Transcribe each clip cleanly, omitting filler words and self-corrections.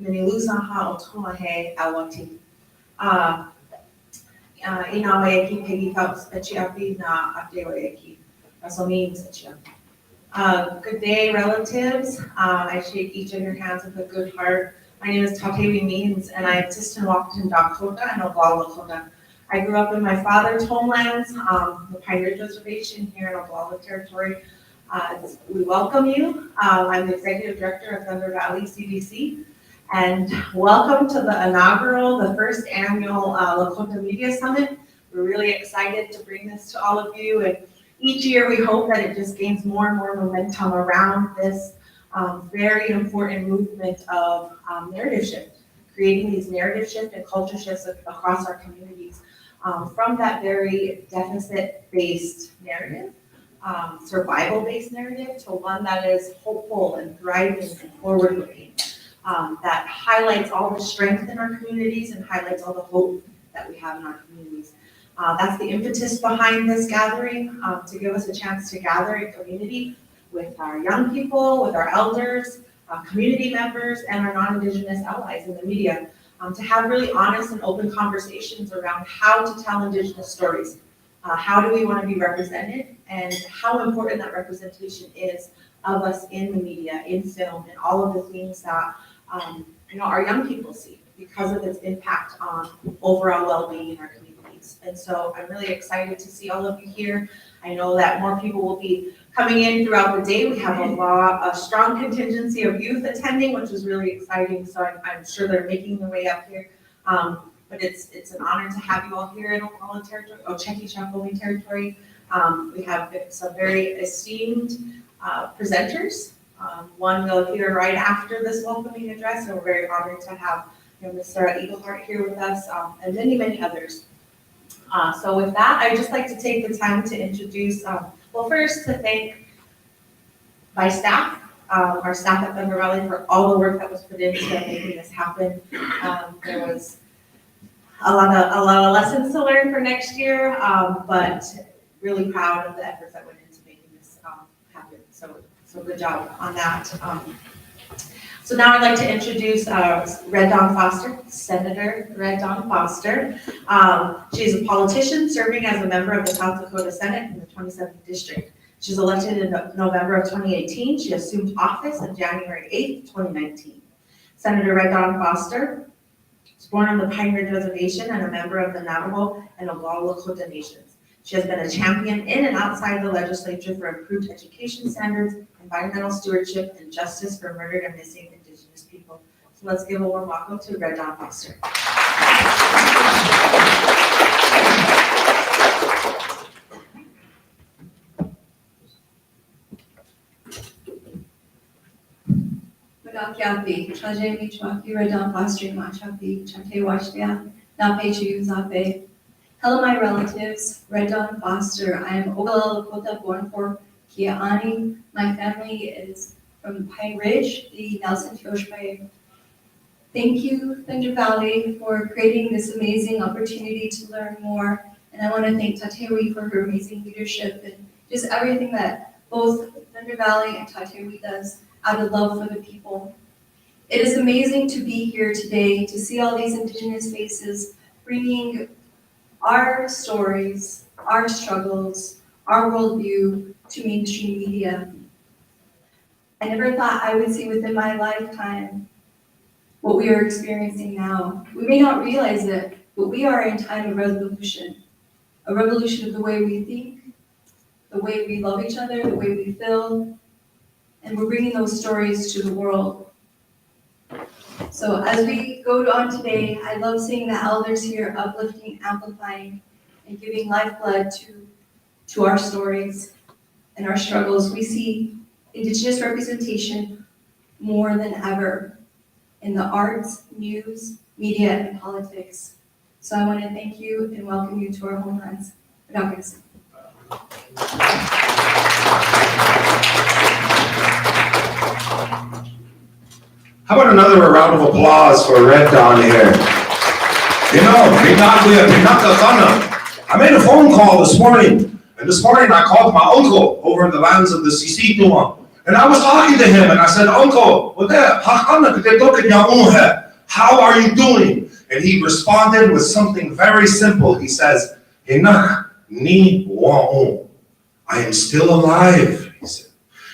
Minilusaha Otomahe Awati. Inawaeki Peggy Phelps Echiapi Na Adeoeki. Also means Echiapi. Good day, relatives. I shake each of your hands with a good heart. My name is Tatewi Means, and I exist in Washington, Lakota, and Oglala, Lakota. I grew up in my father's homelands, the Pine Ridge Reservation here in Oglala Territory. We welcome you. I'm the Executive Director of Thunder Valley CDC, and welcome to the inaugural, the first annual Lakota Media Summit. We're really excited to bring this to all of you, and each year we hope that it just gains more and more momentum around this very important movement of narrative shift, creating these narrative shift and culture shifts across our communities from that very deficit-based narrative, survival-based narrative, to one that is hopeful and thriving and forward-looking, that highlights all the strength in our communities and highlights all the hope that we have in our communities. That's the impetus behind this gathering, to give us a chance to gather in community with our young people, with our elders, community members, and our non-Indigenous allies in the media, to have really honest and open conversations around how to tell Indigenous stories. How do we want to be represented, and how important that representation is of us in the media, in film, and all of the things that our young people see because of its impact on overall well-being in our communities. And so I'm really excited to see all of you here. I know that more people will be coming in throughout the day. We have a strong contingency of youth attending, which is really exciting. So I'm sure they're making their way up here. But it's an honor to have you all here in Oglala Territory, Ochekichakoli Territory. We have some very esteemed presenters. One will hear right after this welcoming address, and we're very honored to have Mr. Eaglehart here with us, and many, many others. So with that, I'd just like to take the time to introduce, first to thank my staff, our staff at Thunder Valley, for all the work that was put into making this happen. There was a lot of lessons to learn for next year, but really proud of the efforts that went into making this happen. So good job on that. So now I'd like to introduce Red Dawn Foster, Senator Red Dawn Foster. She's a politician serving as a member of the South Dakota Senate in the 27th District. She's elected in November of 2018. She assumed office on January 8th, 2019. Senator Red Dawn Foster was born on the Pine Ridge Reservation and a member of the Navajo and Oglala Lakota nations. She has been a champion in and outside the legislature for improved education standards, environmental stewardship, and justice for murdered and missing Indigenous people. So let's give a warm welcome to Red Dawn Foster. Magakiapi, Chaje Michwaki, Red Dawn Foster, Machapi, Chate Washtia, Nape Chiuzape. Hello, my relatives, Red Dawn Foster. I am Oglala Lakota, born for Kia'ani. My family is from Pine Ridge, the Nelson Tioshpai. Thank you, Thunder Valley, for creating this amazing opportunity to learn more. And I want to thank Tatewi for her amazing leadership and just everything that both Thunder Valley and Tatewi does out of love for the people. It is amazing to be here today, to see all these Indigenous faces bringing our stories, our struggles, our worldview to mainstream media. I never thought I would see within my lifetime what we are experiencing now. We may not realize it, but we are in time of revolution. A revolution of the way we think, the way we love each other, the way we feel, and we're bringing those stories to the world. So as we go on today, I love seeing the elders here uplifting, amplifying, and giving lifeblood to our stories and our struggles. We see Indigenous representation more than ever in the arts, news, media, and politics. So I want to thank you and welcome you to our homelands. How about another round of applause for Red Dawn here? I made a phone call this morning, and this morning I called my uncle over in the lands of the Sisituma, And I was talking to him and I said, Uncle, how are you doing? And he responded with something very simple. He says, I am still alive, he said.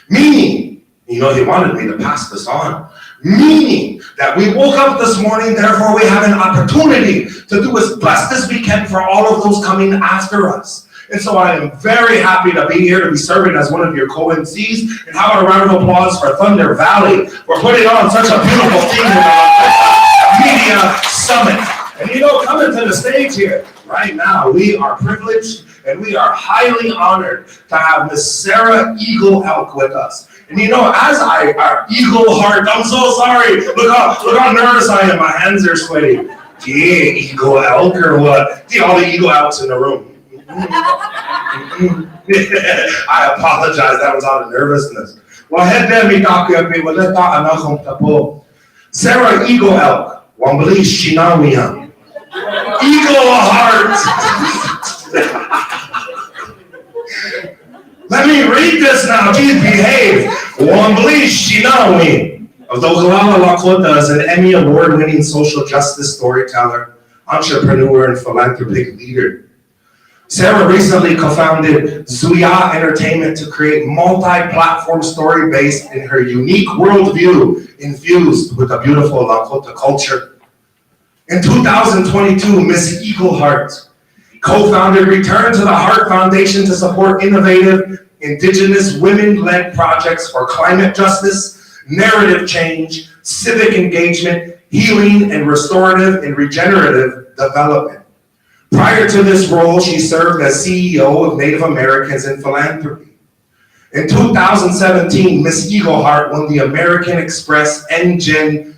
Meaning, he wanted me to pass this on. Meaning that we woke up this morning, therefore we have an opportunity to do as best as we can for all of those coming after us. And so I am very happy to be here, to be serving as one of your co-MCs. And how about a round of applause for Thunder Valley for putting on such a beautiful thing in our media summit. And coming to the stage here right now, we are privileged and we are highly honored to have Miss Sarah Eagle Elk with us. And as our Eagle Heart, I'm so sorry. Look how nervous I am. My hands are sweaty. Yeah, Eagle Elk or what? See all the Eagle Elks in the room. I apologize, that was out of nervousness. Well, head there, me talk up here. Well, let's talk another tapo. Sarah Eagle Elk, Wambali Shinawiya. Eagle Heart. Let me read this now. Please behave. Wambali Shinawi. Of the Lakota is an Emmy award-winning social justice storyteller, entrepreneur, and philanthropic leader. Sarah recently co-founded Zuya Entertainment to create multi-platform story based in her unique worldview infused with a beautiful Lakota culture. In 2022, Miss Eagle Heart co-founded Return to the Heart Foundation to support innovative Indigenous women-led projects for climate justice, narrative change, civic engagement, healing, and restorative and regenerative development. Prior to this role, she served as CEO of Native Americans in Philanthropy. In 2017, Miss Eagle Heart won the American Express NGen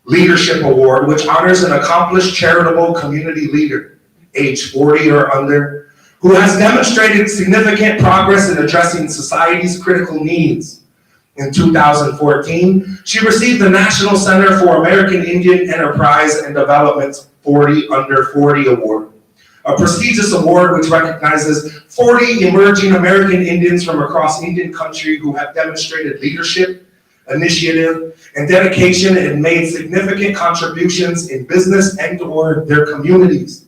Leadership Award, which honors an accomplished charitable community leader, age 40 or under, who has demonstrated significant progress in addressing society's critical needs. In 2014, she received the National Center for American Indian Enterprise and Development's 40 Under 40 Award, a prestigious award which recognizes 40 emerging American Indians from across Indian country who have demonstrated leadership, initiative, and dedication and made significant contributions in business and or their communities.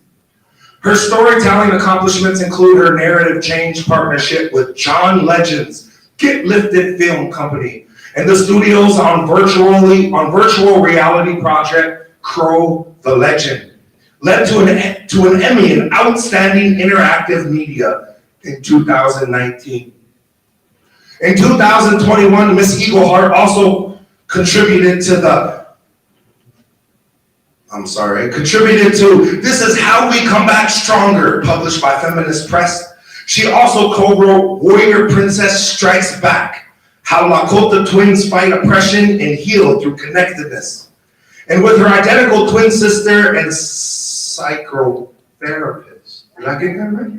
Her storytelling accomplishments include her narrative change partnership with John Legend's Get Lifted Film Company and the studios on virtual reality project Crow the Legend, led to an Emmy in Outstanding Interactive Media in 2019. In 2021, Miss Eagle Heart also contributed to This Is How We Come Back Stronger, published by Feminist Press. She also co-wrote Warrior Princess Strikes Back, How Lakota Twins Fight Oppression and Heal Through Connectedness. And with her identical twin sister and psychotherapist. Did I get that right?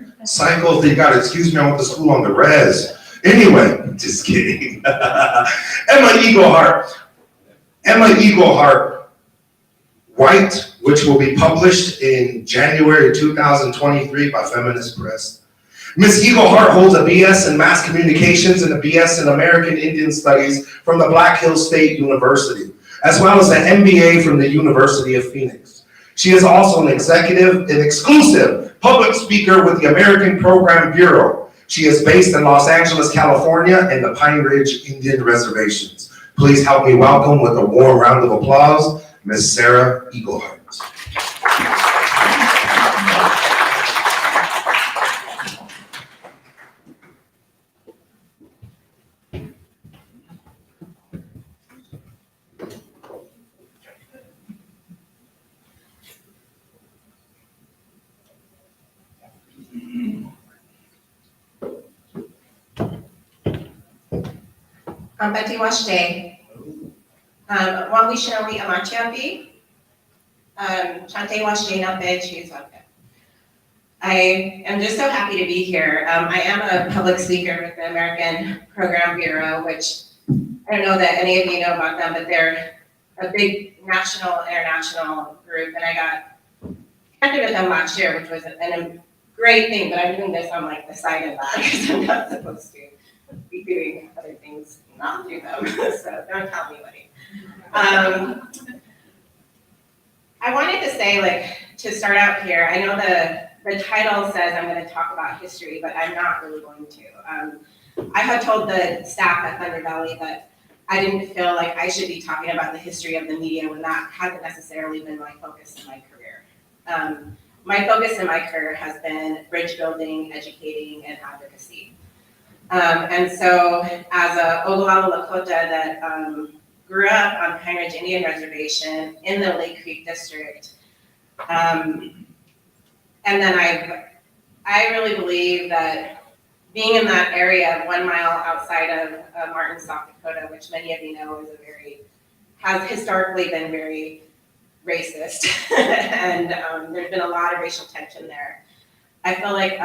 You got to excuse me, I went to school on the res. Anyway, just kidding. Emma Eagle Heart, White, which will be published in January 2023 by Feminist Press. Miss Eagle Heart holds a BS in Mass Communications and a BS in American Indian Studies from the Black Hills State University, as well as an MBA from the University of Phoenix. She is also an exclusive public speaker with the American Program Bureau. She is based in Los Angeles, California, and the Pine Ridge Indian Reservations. Please help me welcome with a warm round of applause, Miss Sarah Eagle Heart. Betty Washday. Wambi Shinawi Amachiapi. Chante Washday Nape Chizaka. I am just so happy to be here. I am a public speaker with the American Program Bureau, which I don't know that any of you know about them, but they're a big national, international group, and I got connected with them last year, which was a great thing, but I'm doing this on like the side of that because I'm not supposed to be doing other things in not through them, so don't tell anybody. I wanted to say, like, to start out here, I know the title says I'm going to talk about history, but I'm not really going to. I had told the staff at Thunder Valley that I didn't feel like I should be talking about the history of the media when that hasn't necessarily been my focus in my career. My focus in my career has been bridge building, educating, and advocacy. And so as a Ogallala Lakota that grew up on Pine Ridge Indian Reservation in the Lake Creek District, and then I really believe that being in that area 1 mile outside of Martin, South Dakota, which many of you know has historically been very racist, and there's been a lot of racial tension there. I feel like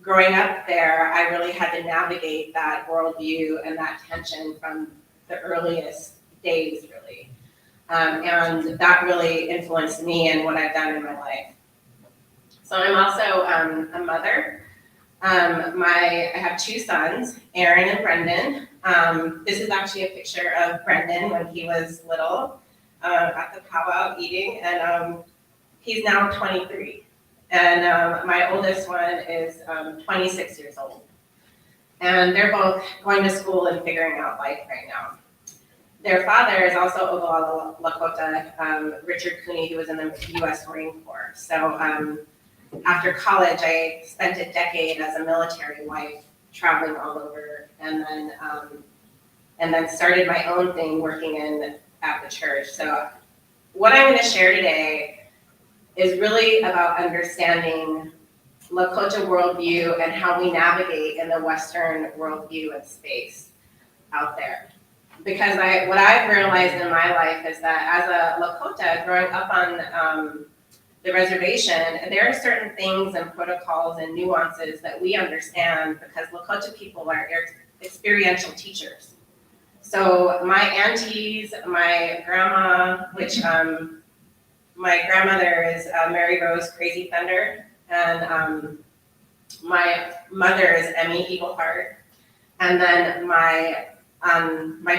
growing up there, I really had to navigate that worldview and that tension from the earliest days, really. And that really influenced me and what I've done in my life. So I'm also a mother. I have 2 sons, Aaron and Brendan. This is actually a picture of Brendan when he was little at the powwow eating, and he's now 23. And my oldest one is 26 years old. And they're both going to school and figuring out life right now. Their father is also Ogallala Lakota, Richard Cooney, who was in the U.S. Marine Corps. So after college, I spent a decade as a military wife, traveling all over, and then started my own thing working at the church. So what I'm going to share today is really about understanding Lakota worldview and how we navigate in the Western worldview and space out there. Because what I've realized in my life is that as a Lakota, growing up on the reservation, there are certain things and protocols and nuances that we understand because Lakota people are experiential teachers. So my aunties, my grandma, which my grandmother is Mary Rose Crazy Thunder, and my mother is Emmy Eagleheart, and then my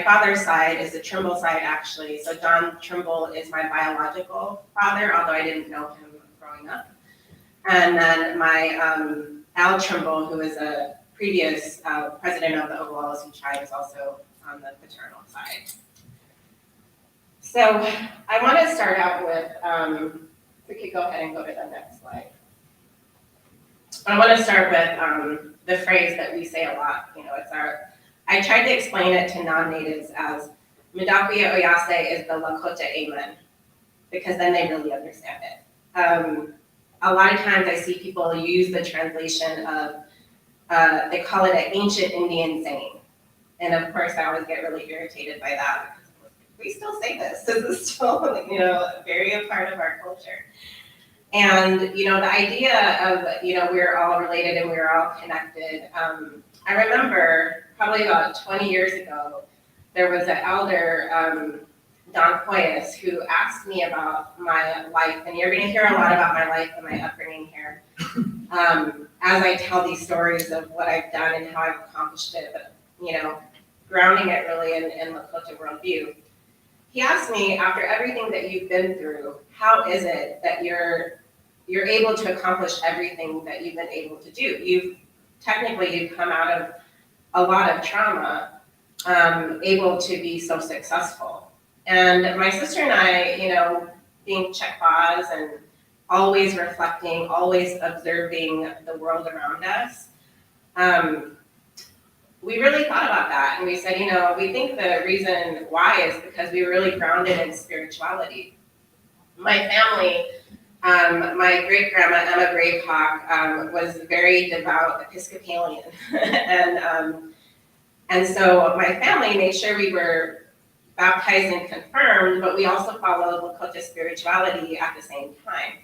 father's side is the Trimble side, actually. So John Trimble is my biological father, although I didn't know him growing up. And then my Al Trimble, who is a previous president of the Oglala Sioux tribe, is also on the paternal side. So I want to start out with, we could go ahead and go to the next slide. I want to start with the phrase that we say a lot. I tried to explain it to non-natives as Midakuya Oyase is the Lakota Amen, because then they really understand it. A lot of times I see people use the translation of, they call it an ancient Indian saying. And of course, I always get really irritated by that. We still say this. This is still, very a part of our culture. And, the idea of, we're all related and we're all connected. I remember probably about 20 years ago, there was an elder, Don Coyas, who asked me about my life. And you're going to hear a lot about my life and my upbringing here as I tell these stories of what I've done and how I've accomplished it, but, grounding it really in Lakota worldview. He asked me, after everything that you've been through, how is it that you're able to accomplish everything that you've been able to do? You've come out of a lot of trauma, able to be so successful. And my sister and I, being Chekwas and always reflecting, always observing the world around us, we really thought about that. And we said, we think the reason why is because we were really grounded in spirituality. My family, my great-grandma, Emma Gravehawk, was very devout Episcopalian. and so my family made sure we were baptized and confirmed, but we also followed Lakota spirituality at the same time.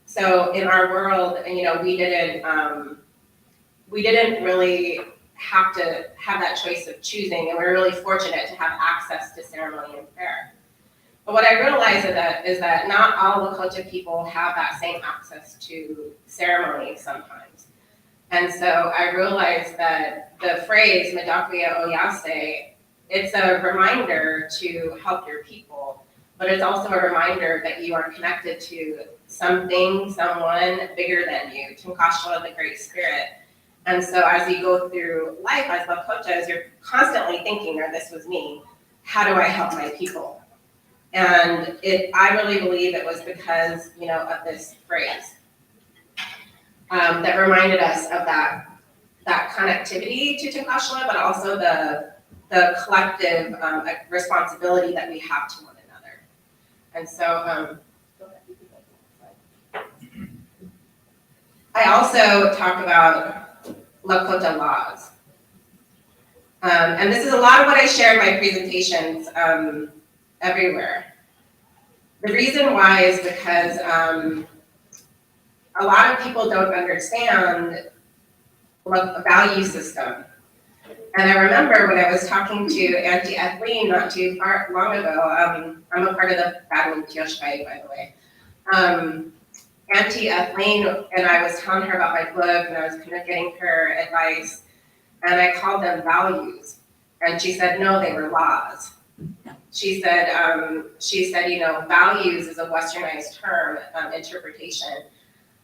So in our world, we didn't really have to have that choice of choosing, and we're really fortunate to have access to ceremony and prayer. But what I realized is that not all Lakota people have that same access to ceremony sometimes. And so I realized that the phrase Midakuya Oyase it's a reminder to help your people, but it's also a reminder that you are connected to something, someone bigger than you, Tunkashla, the Great Spirit. And so as you go through life as Lakotas, you're constantly thinking, or this was me, how do I help my people? And I really believe it was because, of this phrase that reminded us of that connectivity to Tunkashla, but also the collective responsibility that we have to one another. And so, I also talk about Lakota laws. And this is a lot of what I share in my presentations everywhere. The reason why is because a lot of people don't understand a value system. And I remember when I was talking to Auntie Ethelene not too long ago, I'm a part of the Badwin Tioshkai, by the way. Auntie Ethelene and I was telling her about my book, and I was kind of getting her advice, and I called them values. And she said, no, they were laws. She said, values is a westernized term, interpretation.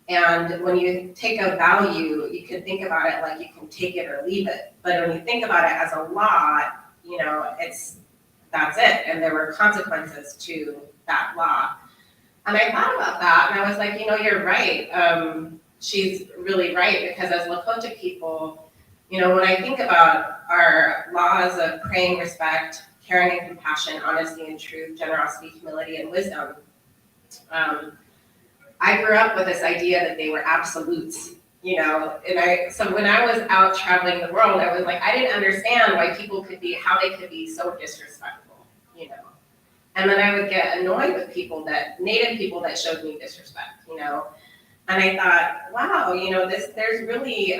And when you take a value, you can think about it like you can take it or leave it. But when you think about it as a law, that's it. And there were consequences to that law. And I thought about that, and I was like, you're right. She's really right, because as Lakota people, when I think about our laws of praying, respect, caring and compassion, honesty and truth, generosity, humility, and wisdom, I grew up with this idea that they were absolutes, so when I was out traveling the world, I was like, I didn't understand how they could be so disrespectful, And then I would get annoyed with Native people that showed me disrespect, And I thought, wow, there's really,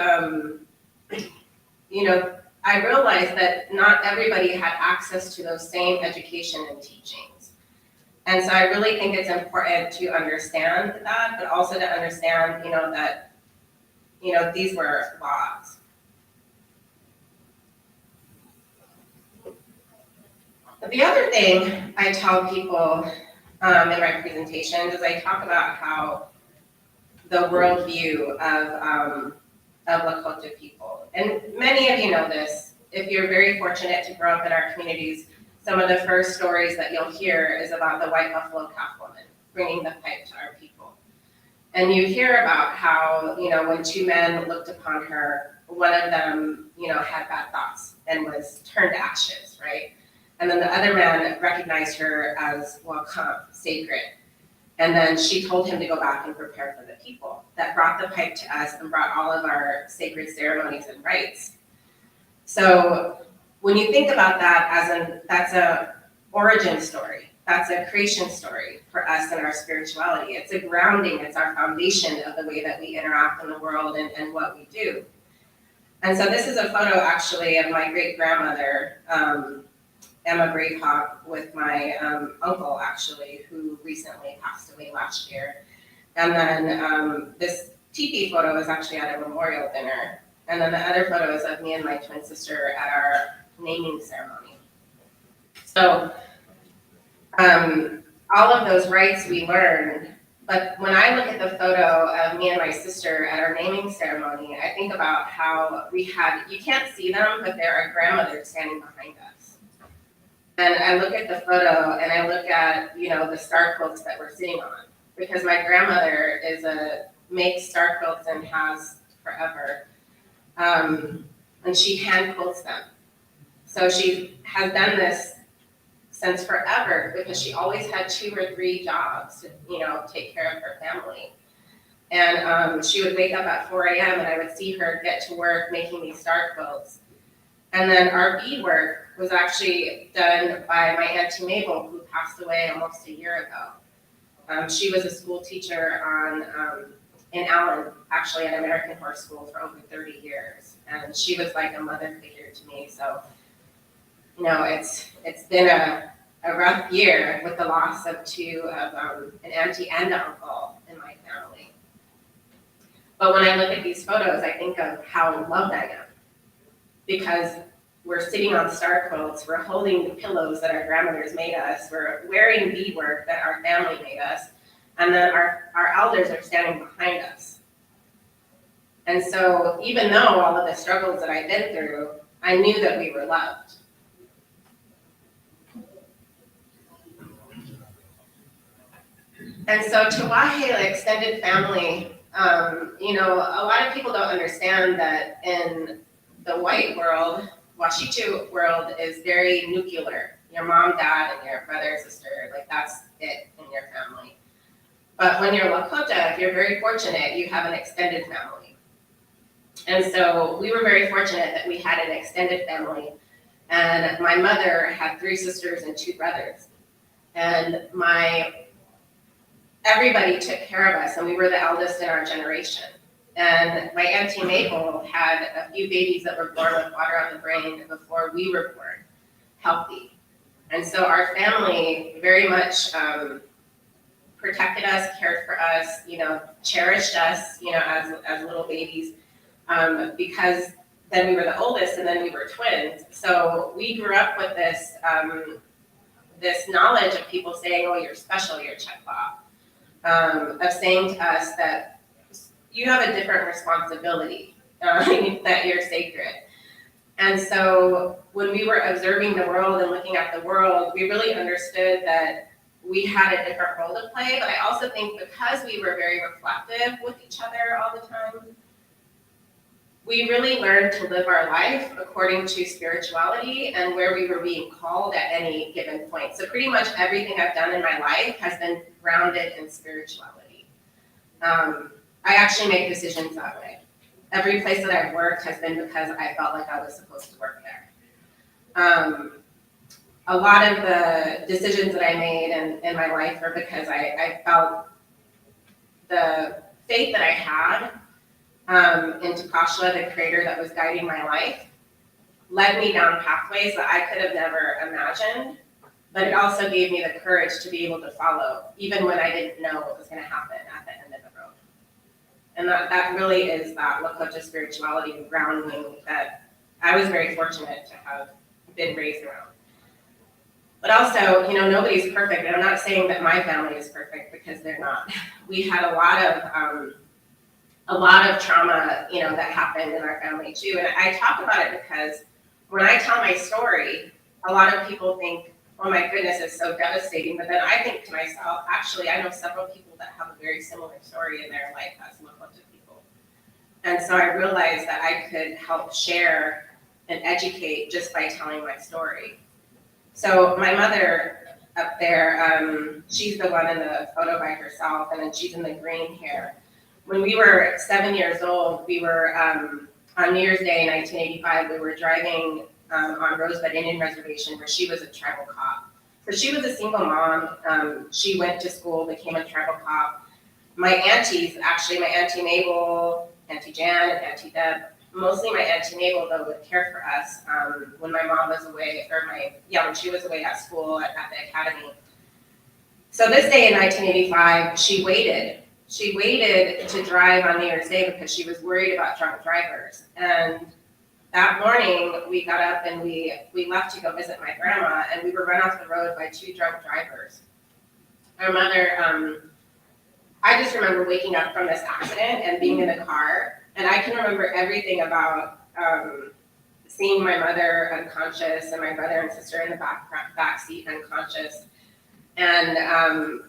I realized that not everybody had access to those same education and teachings. And so I really think it's important to understand that, but also to understand, that, these were laws. But the other thing I tell people in my presentations is I talk about how the worldview of Lakota people, and many of you know this, if you're very fortunate to grow up in our communities, some of the first stories that you'll hear is about the white buffalo calf woman bringing the pipe to our people. And you hear about how, when two men looked upon her, one of them, had bad thoughts and was turned to ashes, right? And then the other man recognized her as, sacred. And then she told him to go back and prepare for the people that brought the pipe to us and brought all of our sacred ceremonies and rites. So when you think about that that's a origin story, that's a creation story for us and our spirituality. It's a grounding, it's our foundation of the way that we interact in the world and what we do. And so this is a photo actually of my great grandmother, Emma Bravehawk, with my uncle actually, who recently passed away last year. And then this teepee photo is actually at a memorial dinner. And then the other photo is of me and my twin sister at our naming ceremony. So all of those rites we learned, but when I look at the photo of me and my sister at our naming ceremony, I think about how you can't see them, but there are grandmothers standing behind us. And I look at the photo and I look at, the star quilts that we're sitting on, because my grandmother makes star quilts and has forever. And she hand quilts them. So she has done this since forever, because she always had 2 or 3 jobs to, take care of her family. And she would wake up at 4 a.m. and I would see her get to work making these star quilts. And then our bead work was actually done by my Auntie Mabel, who passed away almost a year ago. She was a school teacher in Allen, actually at American Horse School for over 30 years. And she was like a mother figure to me. So, it's been a rough year with the loss of 2 of an auntie and an uncle in my family. But when I look at these photos, I think of how loved I am. Because we're sitting on star quilts, we're holding the pillows that our grandmothers made us, we're wearing beadwork that our family made us, and then our elders are standing behind us. And so even though all of the struggles that I've been through, I knew that we were loved. And so to Wahela extended family, a lot of people don't understand that in the white world, Washichu world is very nuclear. Your mom, dad, and your brother, sister, like that's it in your family. But when you're Lakota, if you're very fortunate, you have an extended family. And so we were very fortunate that we had an extended family. And my mother had 3 sisters and 2 brothers. And everybody took care of us, and we were the eldest in our generation. And my Auntie Mabel had a few babies that were born with water on the brain before we were born, healthy. And so our family very much protected us, cared for us, cherished us, as little babies, because then we were the oldest and then we were twins. So we grew up with this knowledge of people saying, oh, you're special, you're Chetla, of saying to us that you have a different responsibility, that you're sacred. And so when we were observing the world and looking at the world, we really understood that we had a different role to play. But I also think because we were very reflective with each other all the time, we really learned to live our life according to spirituality and where we were being called at any given point. So pretty much everything I've done in my life has been grounded in spirituality. I actually make decisions that way. Every place that I've worked has been because I felt like I was supposed to work there. A lot of the decisions that I made in my life are because I felt the faith that I had in Takashla, the creator that was guiding my life, led me down pathways that I could have never imagined, but it also gave me the courage to be able to follow, even when I didn't know what was going to happen at the end of the road. And that really is that Lakota spirituality grounding that I was very fortunate to have been raised around. But also, nobody's perfect. And I'm not saying that my family is perfect, because they're not. We had a lot of trauma, that happened in our family too. And I talk about it because when I tell my story, a lot of people think, oh my goodness, it's so devastating. But then I think to myself, actually, I know several people that have a very similar story in their life as Lakota people. And so I realized that I could help share and educate just by telling my story. So my mother up there, she's the one in the photo by herself, and then she's in the green hair. When we were 7 years old, we were on New Year's Day, 1985, we were driving on Rosebud Indian Reservation, where she was a tribal cop. So she was a single mom. She went to school, became a tribal cop. My aunties, actually, my Auntie Mabel, Auntie Jan, and Auntie Deb, mostly my Auntie Mabel, though, would care for us when my mom was away, when she was away at school at the academy. So this day in 1985, she waited. She waited to drive on New Year's Day because she was worried about drunk drivers. And that morning, we got up and we left to go visit my grandma, and we were run off the road by 2 drunk drivers. My mother, I just remember waking up from this accident and being in the car, and I can remember everything about seeing my mother unconscious and my brother and sister in the back seat unconscious. And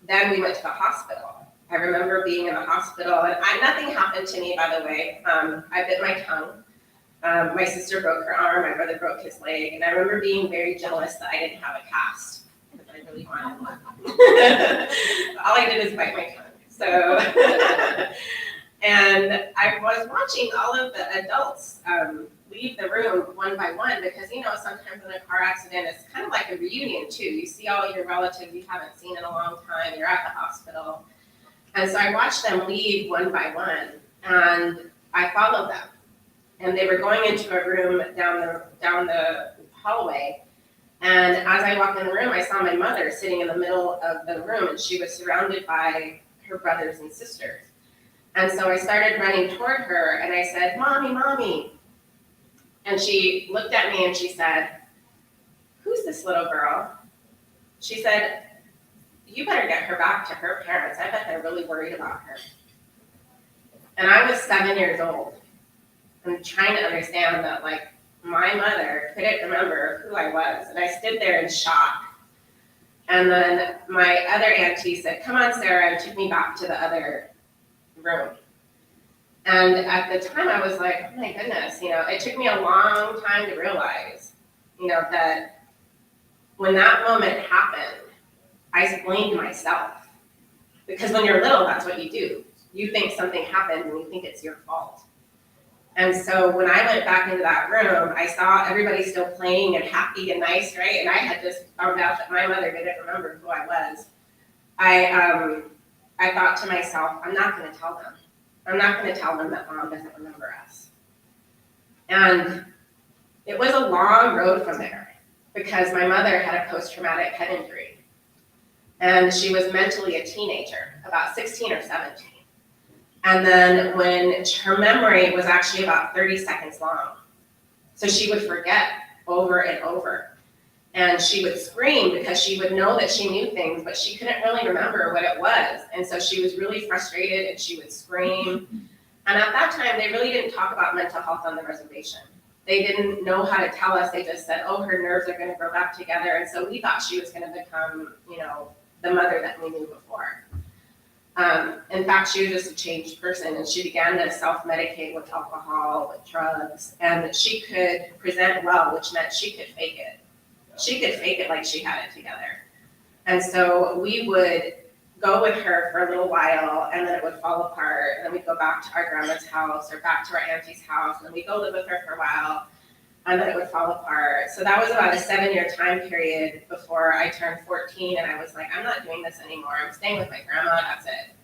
then we went to the hospital. I remember being in the hospital, and nothing happened to me, by the way. I bit my tongue. My sister broke her arm, my brother broke his leg, and I remember being very jealous that I didn't have a cast, because I really wanted one. All I did is bite my tongue. So, and I was watching all of the adults leave the room one by one, because sometimes in a car accident, it's kind of like a reunion too. You see all your relatives you haven't seen in a long time, you're at the hospital. And so I watched them leave one by one, and I followed them. And they were going into a room down the hallway. And as I walked in the room, I saw my mother sitting in the middle of the room, and she was surrounded by her brothers and sisters. And so I started running toward her, and I said, "Mommy, Mommy." And she looked at me and she said, "Who's this little girl?" She said, "You better get her back to her parents. I bet they're really worried about her." And I was 7 years old. I'm trying to understand that, like, my mother couldn't remember who I was. And I stood there in shock. And then my other auntie said, "Come on, Sarah," and took me back to the other room. And at the time I was like, oh my goodness, it took me a long time to realize, that when that moment happened, I blamed myself. Because when you're little, that's what you do. You think something happened and you think it's your fault. And so when I went back into that room, I saw everybody still playing and happy and nice, right? And I had just found out that my mother didn't remember who I was. I thought to myself, I'm not going to tell them. I'm not going to tell them that Mom doesn't remember us. And it was a long road from there because my mother had a post-traumatic head injury. And she was mentally a teenager, about 16 or 17. And then when her memory was actually about 30 seconds long. So she would forget over and over. And she would scream because she would know that she knew things, but she couldn't really remember what it was. And so she was really frustrated and she would scream. And at that time, they really didn't talk about mental health on the reservation. They didn't know how to tell us. They just said, oh, her nerves are going to grow back together. And so we thought she was going to become, the mother that we knew before. In fact, she was just a changed person, and she began to self-medicate with alcohol, with drugs, and she could present well, which meant she could fake it. She could fake it like she had it together. And so we would go with her for a little while, and then it would fall apart, and then we'd go back to our grandma's house or back to our auntie's house, and then we'd go live with her for a while, and then it would fall apart. So that was about a 7-year time period before I turned 14, and I was like, I'm not doing this anymore. I'm staying with my grandma, that's it.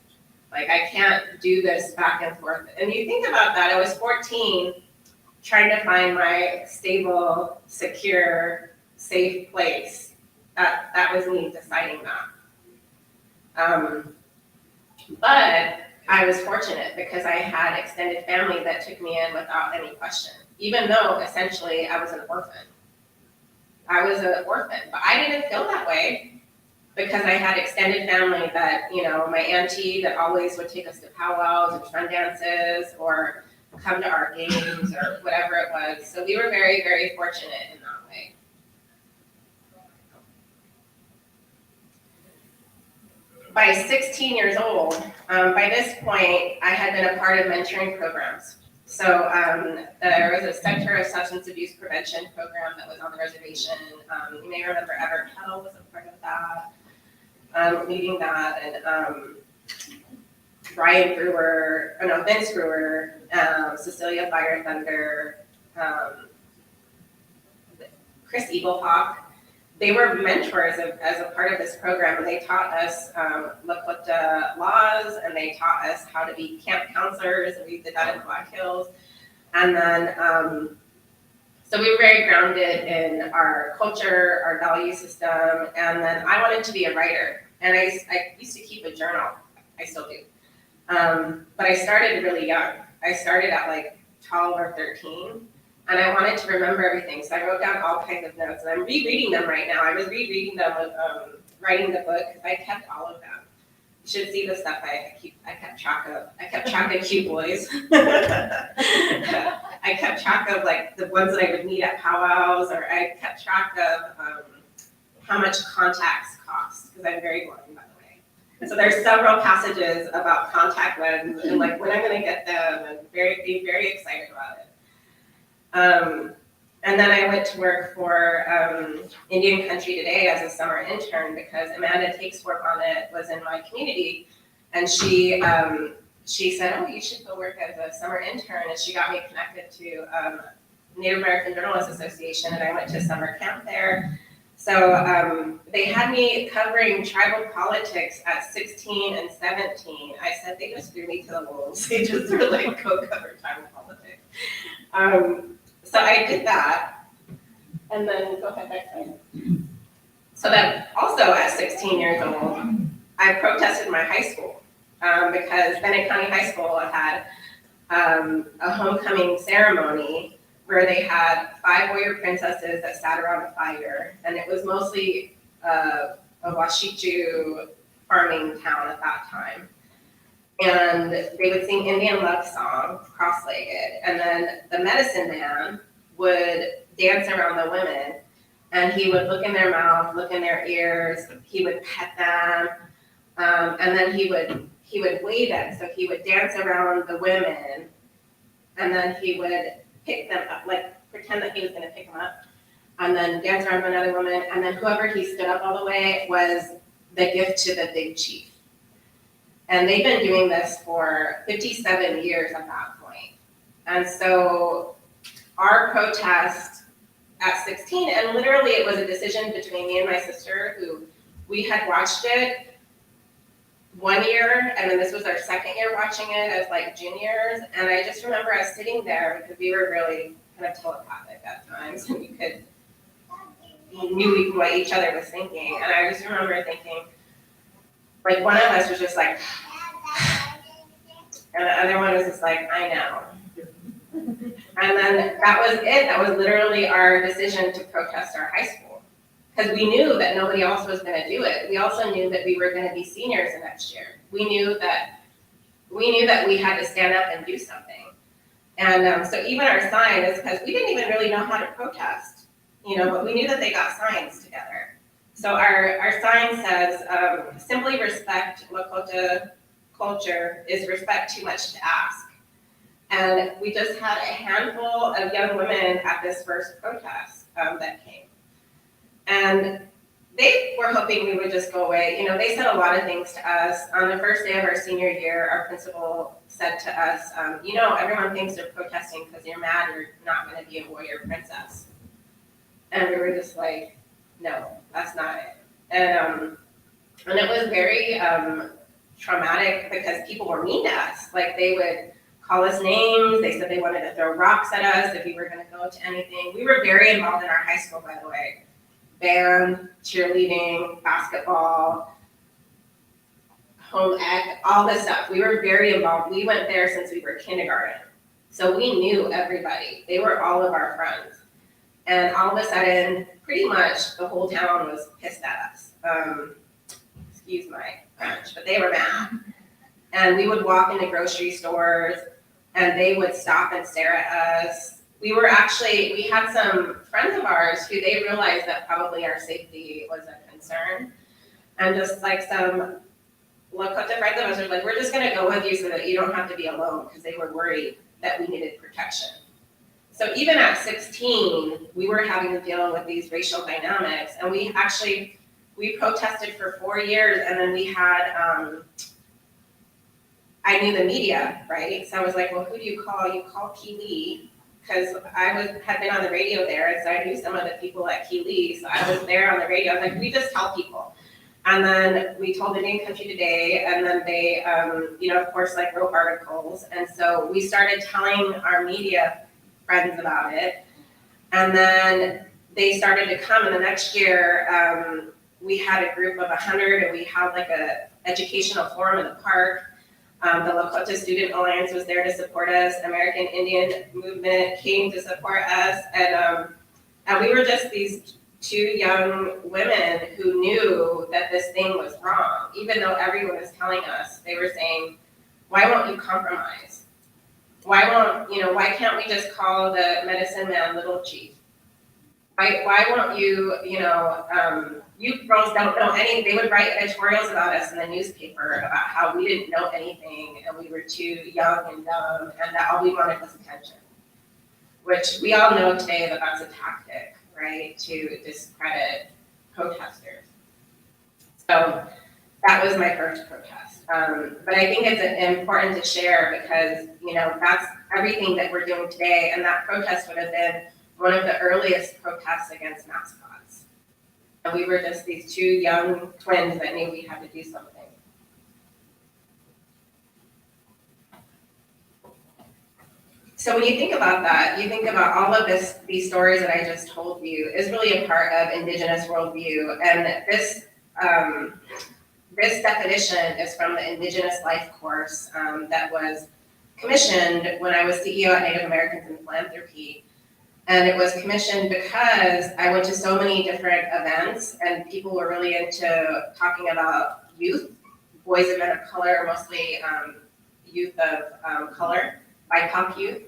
Like, I can't do this back and forth. And you think about that, I was 14, trying to find my stable, secure, safe place. That was me deciding that. But I was fortunate because I had extended family that took me in without any question, even though essentially I was an orphan. I was an orphan, but I didn't feel that way because I had extended family that, my auntie that always would take us to powwows and fun dances or come to our games or whatever it was. So we were very, very fortunate in that way. By 16 years old, by this point, I had been a part of mentoring programs. So there was a Center of Substance Abuse Prevention program that was on the reservation. You may remember Everett Kettle was a part of that, leading that, and Vince Brewer, Cecilia Fire Thunder, Chris Eaglehawk. They were mentors as a part of this program, and they taught us Lakota laws, and they taught us how to be camp counselors, and we did that in Black Hills. And then, so we were very grounded in our culture, our value system, and then I wanted to be a writer, and I used to keep a journal. I still do. But I started really young. I started at like 12 or 13. And I wanted to remember everything, so I wrote down all kinds of notes, and I'm rereading them right now. I was rereading them with writing the book because I kept all of them. You should see the stuff I kept track of. I kept track of cute boys. I kept track of like the ones that I would meet at powwows, or I kept track of how much contacts cost because I'm very blind, by the way. So there's several passages about contact lens and like when I'm going to get them, and be very excited about it. And then I went to work for Indian Country Today as a summer intern because Amanda Takes Work on It was in my community, and she said, oh, you should go work as a summer intern, and she got me connected to Native American Journalists Association, and I went to summer camp there. So they had me covering tribal politics at 16 and 17. I said, they just threw me to the wolves. They just were like, go cover tribal politics. So I did that, and then go ahead next slide. So then also at 16 years old, I protested my high school because Bennett County High School had a homecoming ceremony where they had 5 warrior princesses that sat around a fire, and it was mostly a Washichu farming town at that time. And they would sing Indian love songs, cross-legged, and then the medicine man would dance around the women, and he would look in their mouth, look in their ears, he would pet them, and then he would weigh them. So he would dance around the women, and then he would pick them up, like pretend that he was gonna pick them up, and then dance around another woman, and then whoever he stood up all the way was the gift to the big chief. And they've been doing this for 57 years at that point. And so our protest at 16, and literally it was a decision between me and my sister, who we had watched it 1 year, and then this was our second year watching it as like juniors. And I just remember us sitting there because we were really kind of telepathic at times, and we knew what each other was thinking. And I just remember thinking, like, one of us was just like, and the other one was just like, I know. And then that was it. That was literally our decision to protest our high school. Because we knew that nobody else was going to do it. We also knew that we were going to be seniors the next year. We knew that we had to stand up and do something. And so even our sign is because we didn't even really know how to protest, but we knew that they got signs together. So our sign says, simply respect Lakota culture is respect too much to ask. And we just had a handful of young women at this first protest that came. And they were hoping we would just go away. They said a lot of things to us. On the first day of our senior year, our principal said to us, everyone thinks they're protesting because you're mad you're not going to be a warrior princess. And we were just like, no, that's not it. And it was very traumatic because people were mean to us. Like, they would call us names. They said they wanted to throw rocks at us if we were going to go to anything. We were very involved in our high school, by the way. Band, cheerleading, basketball, home ec, all this stuff. We were very involved. We went there since we were kindergarten. So we knew everybody. They were all of our friends. And all of a sudden, pretty much the whole town was pissed at us. Excuse my French, but they were mad. And we would walk into grocery stores and they would stop and stare at us. We had some friends of ours who they realized that probably our safety was a concern. And just like some Lakota friends of ours were like, we're just gonna go with you so that you don't have to be alone, because they were worried that we needed protection. So even at 16, we were having to deal with these racial dynamics, and we protested for 4 years, and then we had, I knew the media, right? So I was like, well, who do you call? You call Keeley, because had been on the radio there, and so I knew some of the people at Keeley, so I was there on the radio. I was like, we just tell people. And then we told the Indian Country Today, and then they, of course, like, wrote articles. And so we started telling our media friends about it. And then they started to come, and the next year, we had a group of 100, and we had like a educational forum in the park. The Lakota Student Alliance was there to support us. American Indian Movement came to support us. And we were just these 2 young women who knew that this thing was wrong. Even though everyone was telling us, they were saying, why won't you compromise? Why can't we just call the medicine man Little Chief? Why won't you, you girls don't know anything. They would write editorials about us in the newspaper about how we didn't know anything and we were too young and dumb and that all we wanted was attention. Which we all know today that that's a tactic, right, to discredit protesters. So that was my first protest. But I think it's important to share because, that's everything that we're doing today. And that protest would have been one of the earliest protests against mascots. And we were just these 2 young twins that knew we had to do something. So when you think about that, you think about all of these stories that I just told you is really a part of Indigenous worldview. And this definition is from the Indigenous Life course that was commissioned when I was CEO at Native Americans in Philanthropy. And it was commissioned because I went to so many different events and people were really into talking about youth, boys and men of color, mostly youth of color, BIPOC youth.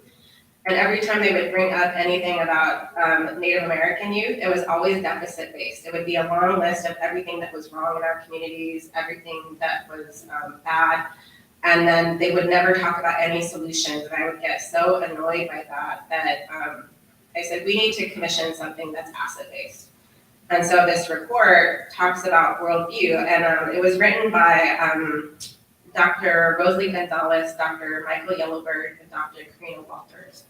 And every time they would bring up anything about Native American youth, it was always deficit based. It would be a long list of everything that was wrong in our communities, everything that was bad. And then they would never talk about any solutions. And I would get so annoyed by that I said, we need to commission something that's asset based. And so this report talks about worldview, and it was written by Dr. Rosalie Gonzalez, Dr. Michael Yellowbird, and Dr. Karina Walters.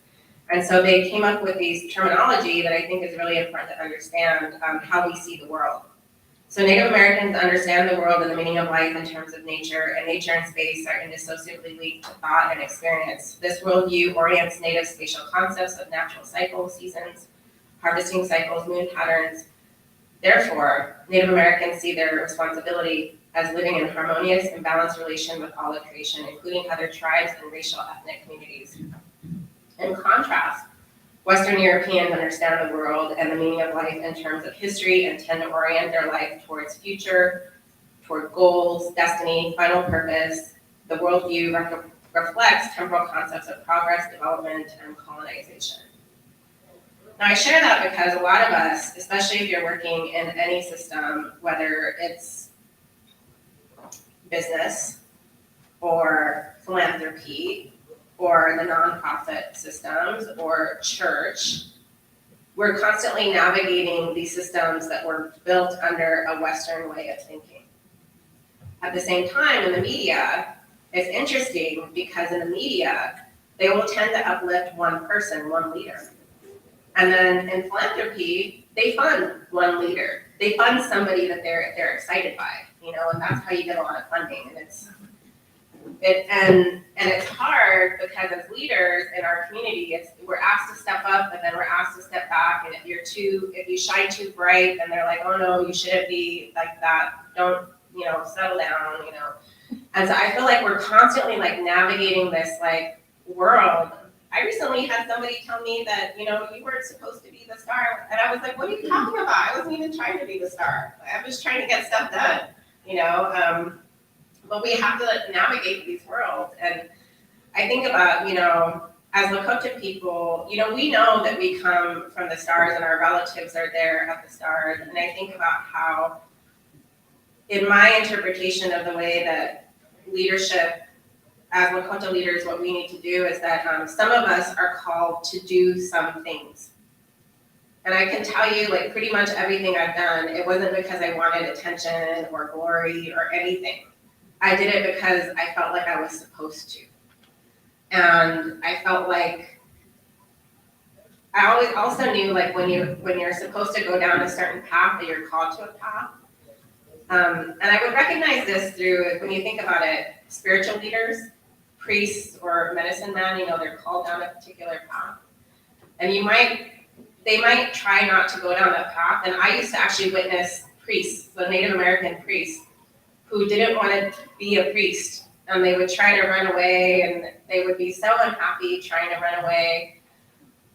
And so they came up with these terminology that I think is really important to understand how we see the world. So Native Americans understand the world and the meaning of life in terms of nature, and nature and space are indissociably linked to thought and experience. This worldview orients Native spatial concepts of natural cycles, seasons, harvesting cycles, moon patterns. Therefore, Native Americans see their responsibility as living in harmonious and balanced relation with all of creation, including other tribes and racial ethnic communities. In contrast, Western Europeans understand the world and the meaning of life in terms of history and tend to orient their life towards future, toward goals, destiny, final purpose. The worldview reflects temporal concepts of progress, development, and colonization. Now, I share that because a lot of us, especially if you're working in any system, whether it's business or philanthropy, or the nonprofit systems, or church, we're constantly navigating these systems that were built under a Western way of thinking. At the same time, in the media, it's interesting because in the media, they will tend to uplift one person, one leader. And then in philanthropy, they fund one leader. They fund somebody that they're excited by, and that's how you get a lot of funding. And it's hard because as leaders in our community, we're asked to step up and then we're asked to step back. And if you shine too bright, then they're like, oh no, you shouldn't be like that. Don't, settle down, And so I feel like we're constantly like navigating this like world. I recently had somebody tell me that, you weren't supposed to be the star. And I was like, what are you talking about? I wasn't even trying to be the star. I was trying to get stuff done, But we have to navigate these worlds. And I think about, as Lakota people, we know that we come from the stars and our relatives are there at the stars. And I think about how, in my interpretation of the way that leadership, as Lakota leaders, what we need to do is that some of us are called to do some things. And I can tell you, like, pretty much everything I've done, it wasn't because I wanted attention or glory or anything. I did it because I felt like I was supposed to. And I felt like, I always also knew like when you're supposed to go down a certain path, that you're called to a path. And I would recognize this through, when you think about it, spiritual leaders, priests or medicine men, they're called down a particular path. And they might try not to go down that path. And I used to actually witness priests, so Native American priests, who didn't want to be a priest. And they would try to run away and they would be so unhappy trying to run away.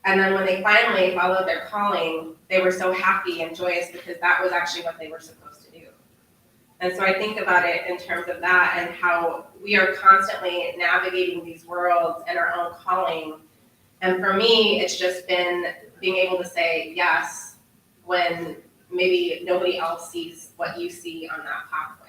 And then when they finally followed their calling, they were so happy and joyous because that was actually what they were supposed to do. And so I think about it in terms of that and how we are constantly navigating these worlds and our own calling. And for me, it's just been being able to say yes when maybe nobody else sees what you see on that pathway.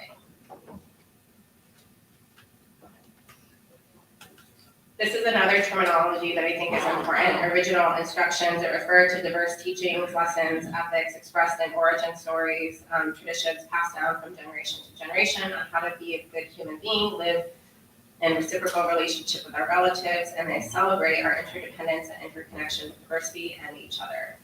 This is another terminology that I think is important. Original instructions that refer to diverse teachings, lessons, ethics expressed in origin stories, traditions passed down from generation to generation on how to be a good human being, live in reciprocal relationship with our relatives, and they celebrate our interdependence and interconnection with diversity and each other.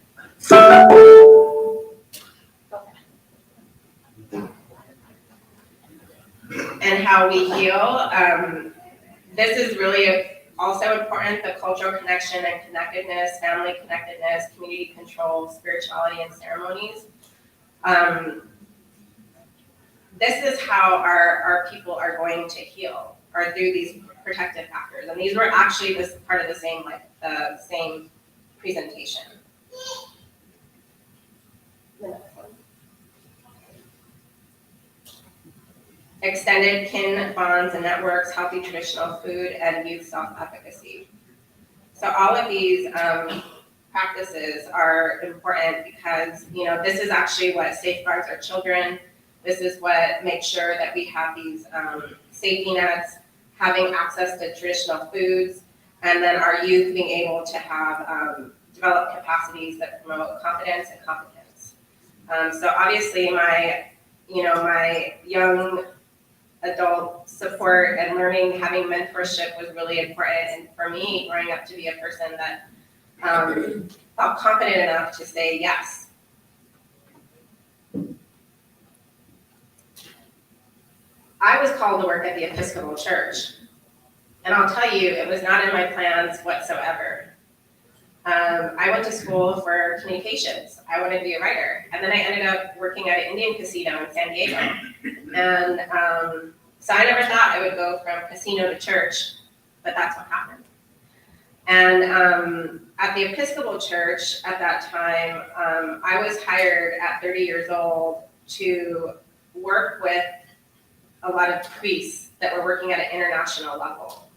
And how we heal. This is really also important, the cultural connection and connectedness, family connectedness, community control, spirituality, and ceremonies. This is how our people are going to heal, or through these protective factors. And these were actually this part of the same presentation. The next one. Extended kin bonds and networks, healthy traditional food, and youth self-efficacy. So all of these practices are important because, this is actually what safeguards our children. This is what makes sure that we have these safety nets, having access to traditional foods, and then our youth being able to have develop capacities that promote confidence and competence. So obviously my young adult support and learning, having mentorship was really important. And for me, growing up to be a person that felt confident enough to say yes. I was called to work at the Episcopal Church. And I'll tell you, it was not in my plans whatsoever. I went to school for communications. I wanted to be a writer. And then I ended up working at an Indian casino in San Diego. And so I never thought I would go from casino to church, but that's what happened. And at the Episcopal Church at that time, I was hired at 30 years old to work with a lot of priests that were working at an international level.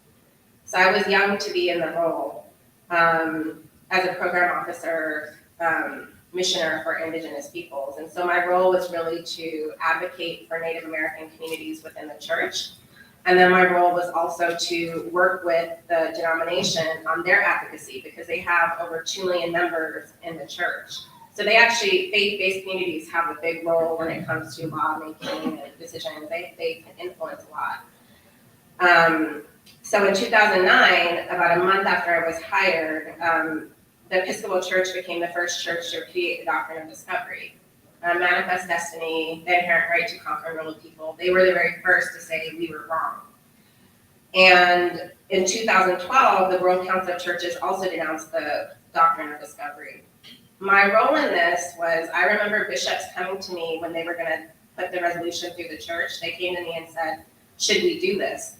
So I was young to be in the role as a program officer, missioner for Indigenous peoples. And so my role was really to advocate for Native American communities within the church. And then my role was also to work with the denomination on their advocacy because they have over 2 million members in the church. So they actually, faith-based communities have a big role when it comes to lawmaking and decisions. They can influence a lot. So in 2009, about a month after I was hired, the Episcopal Church became the first church to create the doctrine of discovery. Manifest destiny, the inherent right to conquer and rule of people. They were the very first to say we were wrong. And in 2012, the World Council of Churches also denounced the doctrine of discovery. My role in this was, I remember bishops coming to me when they were going to put the resolution through the church. They came to me and said, should we do this?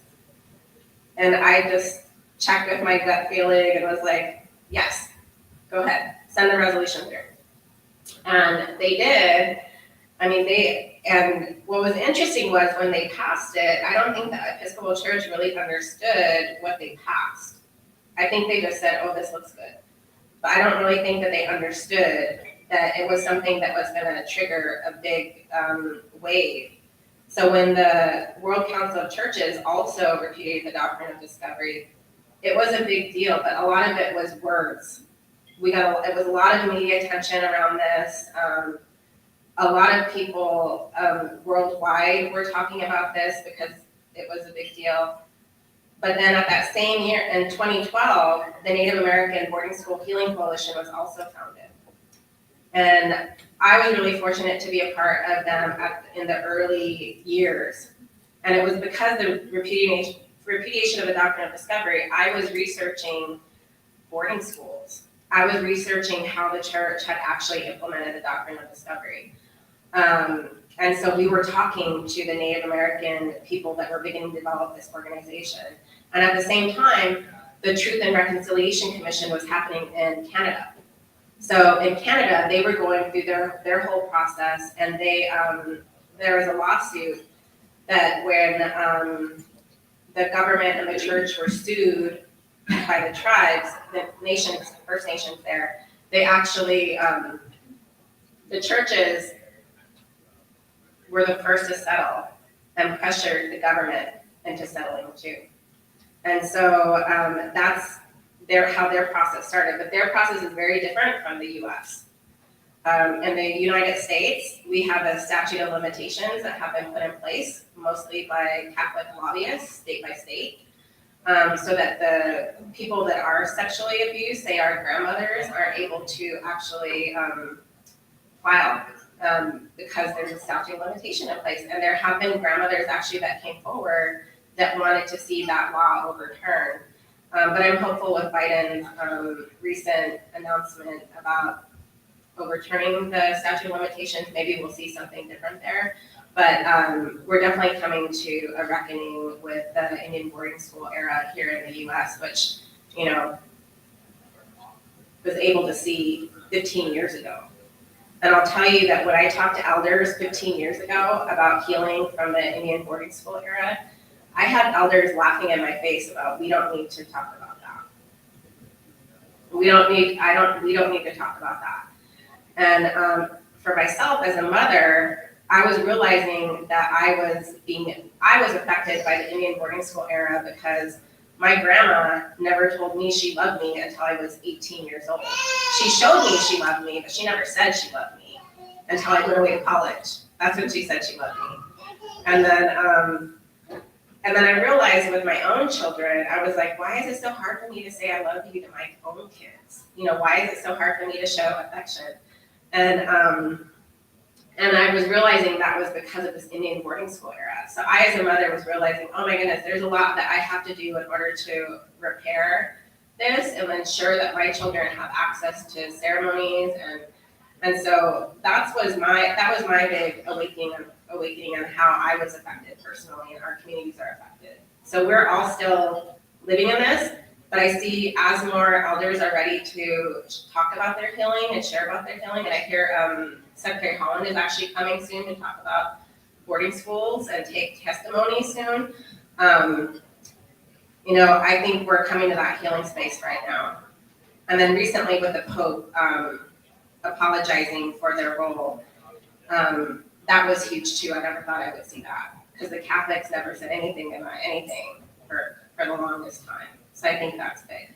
And I just checked with my gut feeling and was like, yes, go ahead, send the resolution through. And they did. And what was interesting was when they passed it, I don't think the Episcopal Church really understood what they passed. I think they just said, oh, this looks good. But I don't really think that they understood that it was something that was going to trigger a big wave. So when the World Council of Churches also repudiated the doctrine of discovery, it was a big deal, but a lot of it was words. It was a lot of media attention around this. A lot of people worldwide were talking about this because it was a big deal. But then at that same year, in 2012, the Native American Boarding School Healing Coalition was also founded. And I was really fortunate to be a part of them in the early years. And it was because the repudiation of the doctrine of discovery, I was researching boarding schools. I was researching how the church had actually implemented the doctrine of discovery. And so we were talking to the Native American people that were beginning to develop this organization. And at the same time, the Truth and Reconciliation Commission was happening in Canada. So in Canada, they were going through their whole process, and there was a lawsuit that when the government and the church were sued by the tribes, the nations, First Nations there, they actually, the churches were the first to settle and pressured the government into settling too. And so that's how their process started, but their process is very different from the US. In the United States, we have a statute of limitations that have been put in place, mostly by Catholic lobbyists, state by state, so that the people that are sexually abused, say our grandmothers, are able to actually file because there's a statute of limitation in place. And there have been grandmothers actually that came forward that wanted to see that law overturned. But I'm hopeful with Biden's recent announcement about overturning the statute of limitations, maybe we'll see something different there. But we're definitely coming to a reckoning with the Indian boarding school era here in the US, which, was able to see 15 years ago. And I'll tell you that when I talked to elders 15 years ago about healing from the Indian boarding school era, I had elders laughing in my face about, we don't need to talk about that. We don't need to talk about that. And for myself as a mother, I was realizing that I was affected by the Indian boarding school era because my grandma never told me she loved me until I was 18 years old. She showed me she loved me, but she never said she loved me until I went away to college. That's when she said she loved me. And then I realized with my own children, I was like, why is it so hard for me to say I love you to my own kids? You know, why is it so hard for me to show affection? And I was realizing that was because of this Indian boarding school era. So I, as a mother, was realizing, oh my goodness, there's a lot that I have to do in order to repair this and ensure that my children have access to ceremonies. And so that was my big awakening on how I was affected personally and our communities are affected. So we're all still living in this, but I see as more elders are ready to talk about their healing and share about their healing, and I hear Secretary Holland is actually coming soon to talk about boarding schools and take testimony soon. You know, I think we're coming to that healing space right now. And then recently with the Pope apologizing for their role, that was huge too. I never thought I would see that because the Catholics never said anything about anything for the longest time. So I think that's big.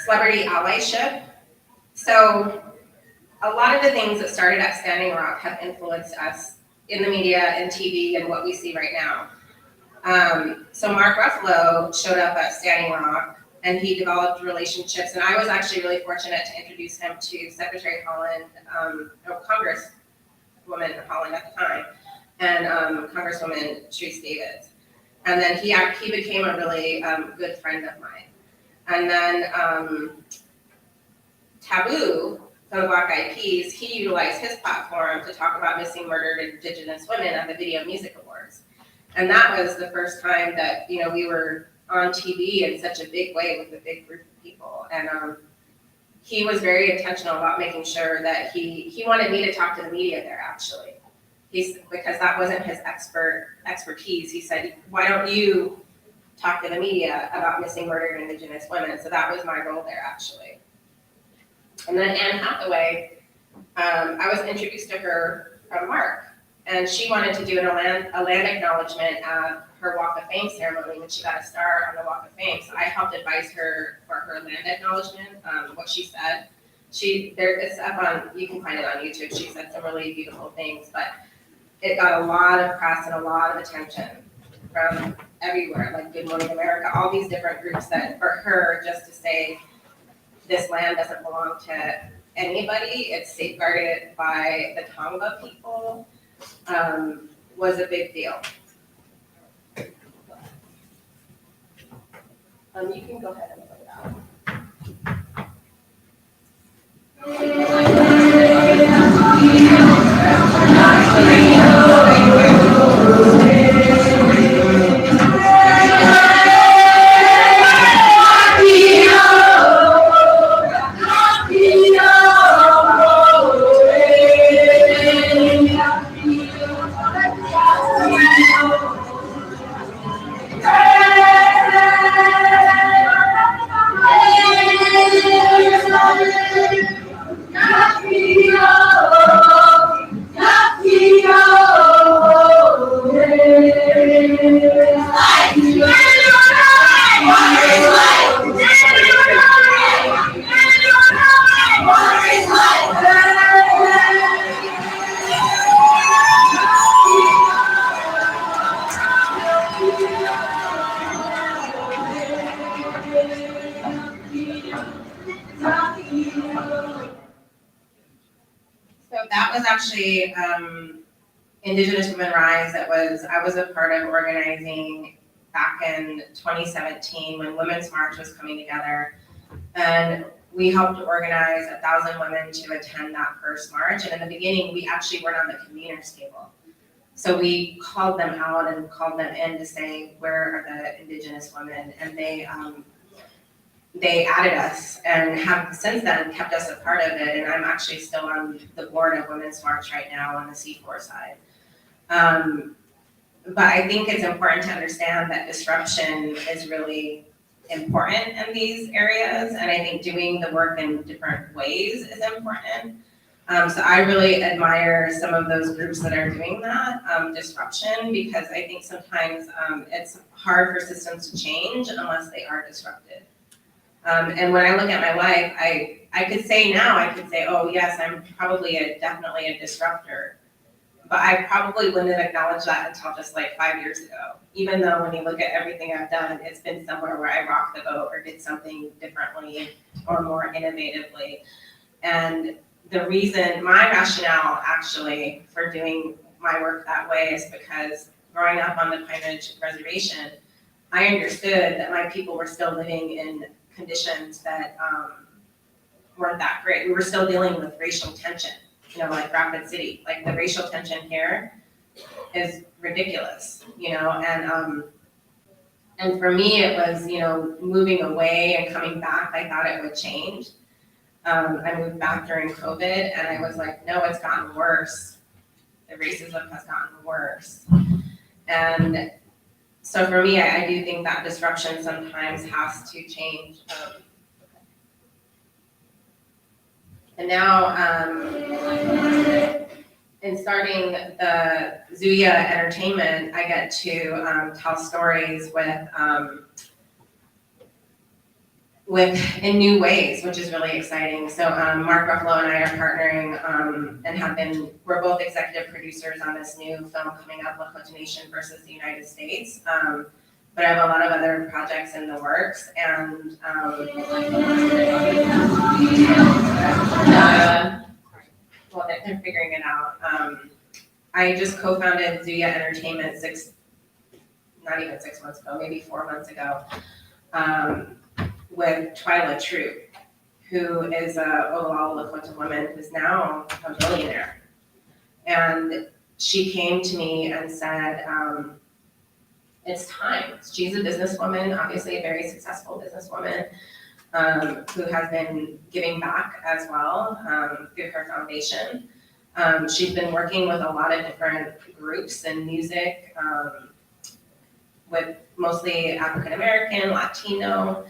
Celebrity allyship. So a lot of the things that started at Standing Rock have influenced us in the media and TV and what we see right now. So Mark Ruffalo showed up at Standing Rock and he developed relationships, and I was actually really fortunate to introduce him to Secretary Holland, Congresswoman Holland at the time, and Congresswoman Sharice Davids. And then he became a really good friend of mine. And then Taboo, from the Black Eyed Peas, he utilized his platform to talk about missing murdered Indigenous women at the Video Music Awards. And that was the first time that, you know, we were on TV in such a big way with a big group of people. And he was very intentional about making sure that he wanted me to talk to the media there, actually. Because that wasn't his expertise. He said, why don't you talk to the media about missing murdered Indigenous women? So that was my role there, actually. And then Anne Hathaway, I was introduced to her from Mark, and she wanted to do a land acknowledgement at her Walk of Fame ceremony when she got a star on the Walk of Fame. So I helped advise her for her land acknowledgement, what she said. It's up on, you can find it on YouTube. She said some really beautiful things, but it got a lot of press and a lot of attention from everywhere, like Good Morning America, all these different groups that for her just to say this land doesn't belong to anybody, it's safeguarded by the Tongva people, was a big deal. You can go ahead and play that. So that was actually Indigenous Women Rise. I was a part of organizing back in 2017 when Women's March was coming together. And we helped organize 1,000 women to attend that first march. And in the beginning, we actually weren't on the conveners table. So we called them out and called them in to say, where are the Indigenous women? And they added us and have since then kept us a part of it. And I'm actually still on the board of Women's March right now on the C4 side. But I think it's important to understand that disruption is really important in these areas. And I think doing the work in different ways is important. So I really admire some of those groups that are doing that, disruption, because I think sometimes it's hard for systems to change unless they are disrupted. And when I look at my life, I could say now, oh yes, I'm probably definitely a disruptor. But I probably wouldn't have acknowledged that until just like 5 years ago. Even though when you look at everything I've done, it's been somewhere where I rocked the boat or did something differently or more innovatively. And the reason, my rationale actually for doing my work that way is because growing up on the Pine Ridge Reservation, I understood that my people were still living in conditions that weren't that great. We were still dealing with racial tension, like Rapid City. Like the racial tension here is ridiculous, and for me it was, moving away and coming back, I thought it would change. I moved back during COVID and I was like, no, it's gotten worse. The racism has gotten worse. And so for me, I do think that disruption sometimes has to change. And now, in starting the Zuya Entertainment, I get to tell stories in new ways, which is really exciting. So Mark Ruffalo and I are partnering and we're both executive producers on this new film coming up, Lakota Nation versus the United States. But I have a lot of other projects in the works, and well, they're figuring it out. I just co-founded Zuya Entertainment not even 6 months ago, maybe 4 months ago, with Twyla Troop, who is a Oglala Lakota woman who's now a billionaire. And she came to me and said, it's time. She's a businesswoman, obviously a very successful businesswoman, who has been giving back as well through her foundation. She's been working with a lot of different groups in music, with mostly African American, Latino.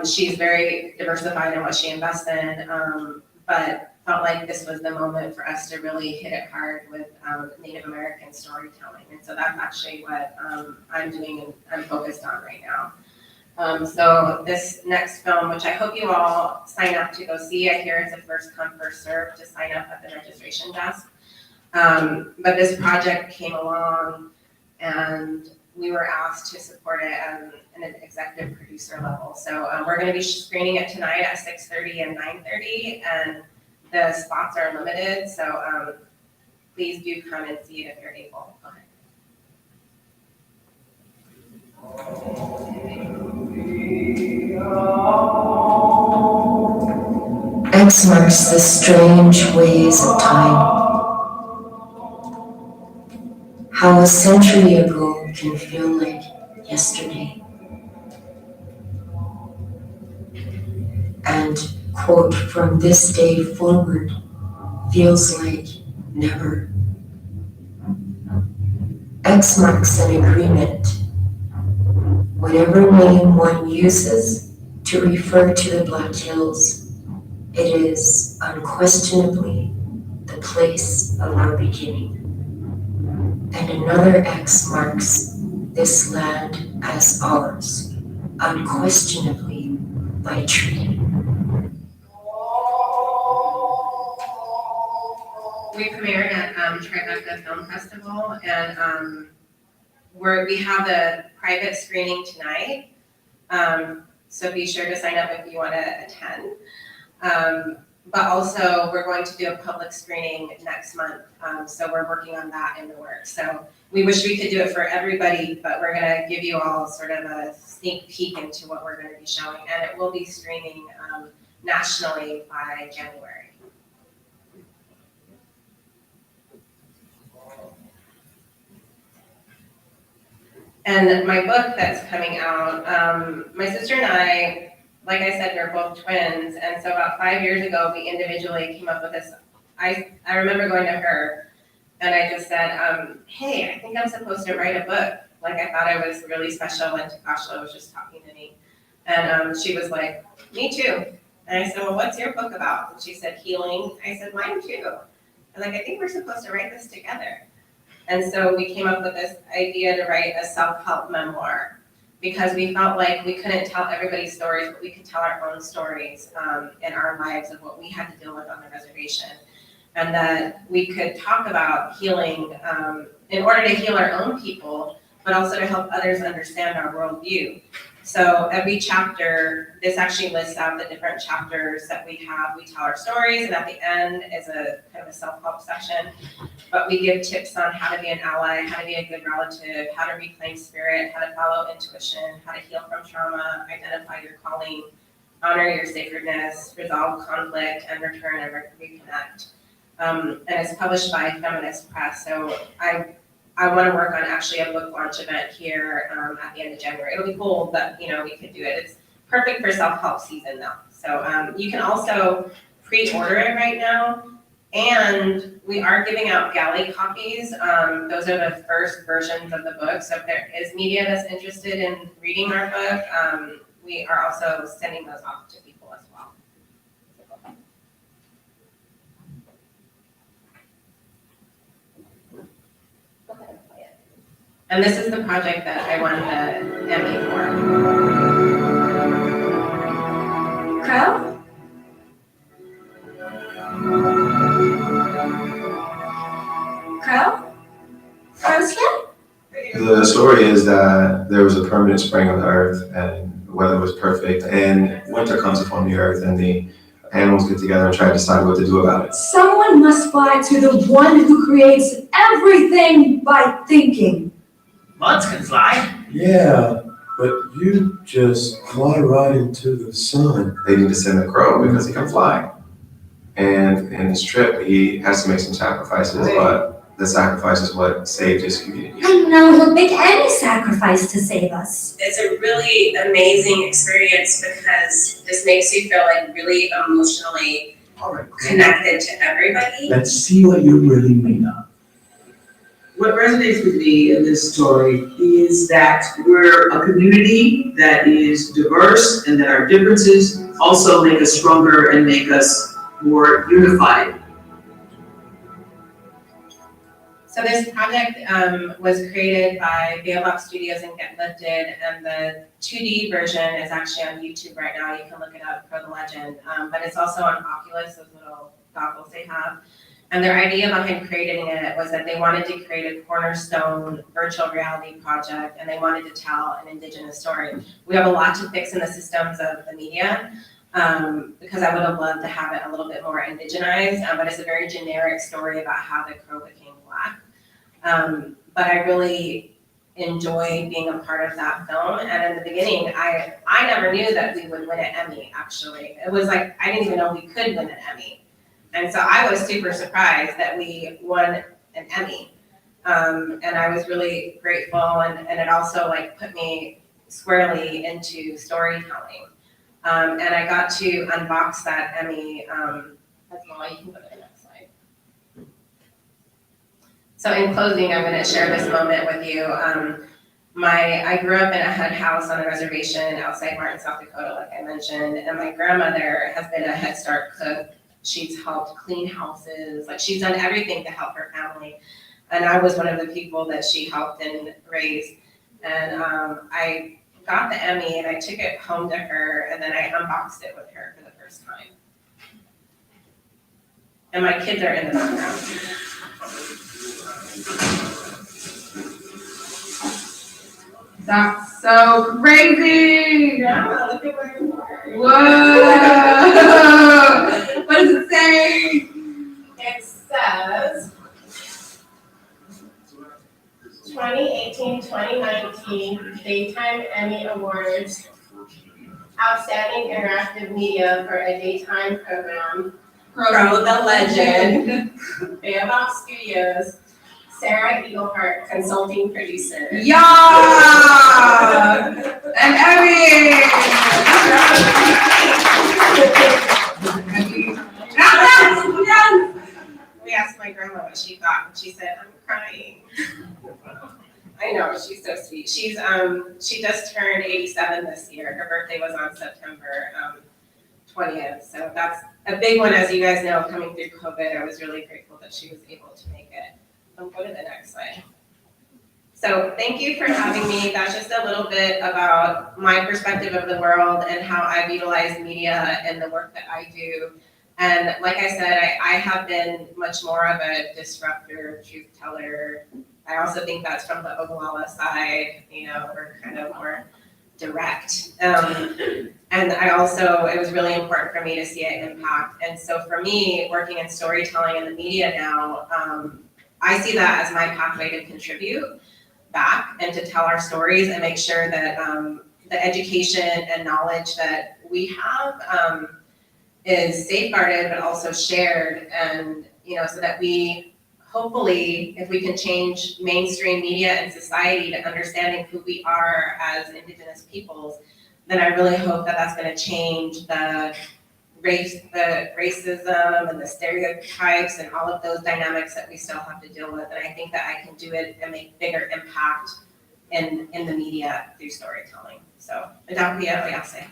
She's very diversified in what she invests in, but felt like this was the moment for us to really hit it hard with Native American storytelling. And so that's actually what I'm doing and I'm focused on right now. So this next film, which I hope you all sign up to go see, I hear it's a first come, first serve to sign up at the registration desk. But this project came along and we were asked to support it at an executive producer level. So we're gonna be screening it tonight at 6:30 and 9:30, and the spots are limited, so please do come and see it if you're able. Go ahead. X marks the strange ways of time. How a century ago can feel like yesterday. And, quote, from this day forward feels like never. X marks an agreement. Whatever name one uses to refer to the Black Hills, it is unquestionably the place of our beginning. And another X marks this land as ours, unquestionably by treaty. We premiered at Tribeca Film Festival, and we have the private screening tonight. So be sure to sign up if you want to attend. But also, we're going to do a public screening next month. So we're working on that in the works. So we wish we could do it for everybody, but we're going to give you all sort of a sneak peek into what we're going to be showing. And it will be streaming nationally by January. And my book that's coming out, my sister and I like I said, we're both twins, and so about 5 years ago, we individually came up with this. I remember going to her, and I just said, hey, I think I'm supposed to write a book. Like, I thought I was really special, and Takashla was just talking to me. And she was like, me too. And I said, well, what's your book about? And she said, healing. I said, mine too. And like, I think we're supposed to write this together. And so we came up with this idea to write a self-help memoir, because we felt like we couldn't tell everybody's stories, but we could tell our own stories in our lives of what we had to deal with on the reservation. And that we could talk about healing in order to heal our own people, but also to help others understand our worldview. So every chapter, this actually lists out the different chapters that we have. We tell our stories, and at the end is a kind of a self-help section. But we give tips on how to be an ally, how to be a good relative, how to reclaim spirit, how to follow intuition, how to heal from trauma, identify your calling, honor your sacredness, resolve conflict, and return and reconnect. And it's published by Feminist Press. So I want to work on actually a book launch event here at the end of January. It'll be cold, but we could do it. It's perfect for self-help season though. So you can also pre-order it right now. And we are giving out galley copies. Those are the first versions of the book. So if there is media that's interested in reading our book, we are also sending those off to people as well. Go ahead and play it. And this is the project that I won the Emmy for. Crowd? Crowd? Crowd's here? The story is that there was a permanent spring on the earth and the weather was perfect, and winter comes upon the earth and the animals get together and try to decide what to do about it. Someone must fly to the one who creates everything by thinking. Buds can fly. Yeah, but you just fly right into the sun. They need to send a crow because he can fly. And in his trip, he has to make some sacrifices, but the sacrifice is what saved his community. And now he'll make any sacrifice to save us. It's a really amazing experience because this makes you feel like really emotionally All right. connected to everybody. Let's see what you're really made of. What resonates with me in this story is that we're a community that is diverse and that our differences also make us stronger and make us more unified. So this project was created by Veilbox Studios and Get Lifted, and the 2D version is actually on YouTube right now. You can look it up, Pro the Legend, but it's also on Oculus, those little goggles they have. And their idea behind creating it was that they wanted to create a cornerstone virtual reality project, and they wanted to tell an Indigenous story. We have a lot to fix in the systems of the media, because I would have loved to have it a little bit more indigenized, but it's a very generic story about how the crow became Black. But I really enjoyed being a part of that film. And in the beginning, I never knew that we would win an Emmy, actually. It was like, I didn't even know we could win an Emmy. And so I was super surprised that we won an Emmy. And I was really grateful, and it also like put me squarely into storytelling. And I got to unbox that Emmy. That's Mama, you can go to the next slide. So in closing, I'm gonna share this moment with you. I grew up in a HUD house on a reservation outside Martin, South Dakota, like I mentioned, and my grandmother has been a Head Start cook. She's helped clean houses, like she's done everything to help her family. And I was one of the people that she helped and raised. And I got the Emmy and I took it home to her, and then I unboxed it with her for the first time. And my kids are in the background. That's so crazy! Yeah, look at where you are. Whoa! What does it say? It says 2018-2019 Daytime Emmy Awards, Outstanding Interactive Media for a Daytime Program, Pro the Legend, Veilbox Studios, Sarah Eaglehart, consulting producer. Yeah! And Emmy! Yes! We asked my grandma what she thought, and she said, "I'm crying." I know, she's so sweet. She just turned 87 this year. Her birthday was on September 20th. So that's a big one, as you guys know, coming through COVID. I was really grateful that she was able to make it. Go to the next slide. So thank you for having me. That's just a little bit about my perspective of the world and how I've utilized media and the work that I do. And like I said, I have been much more of a disruptor, truth teller. I also think that's from the Oglala side, we're kind of more direct. And it was really important for me to see an impact. And so for me, working in storytelling and the media now, I see that as my pathway to contribute back and to tell our stories and make sure that the education and knowledge that we have is safeguarded but also shared, and so that we hopefully, if we can change mainstream media and society to understanding who we are as Indigenous peoples, then I really hope that that's going to change the racism and the stereotypes and all of those dynamics that we still have to deal with. And I think that I can do it and make bigger impact in the media through storytelling. So, Adapia Oyase.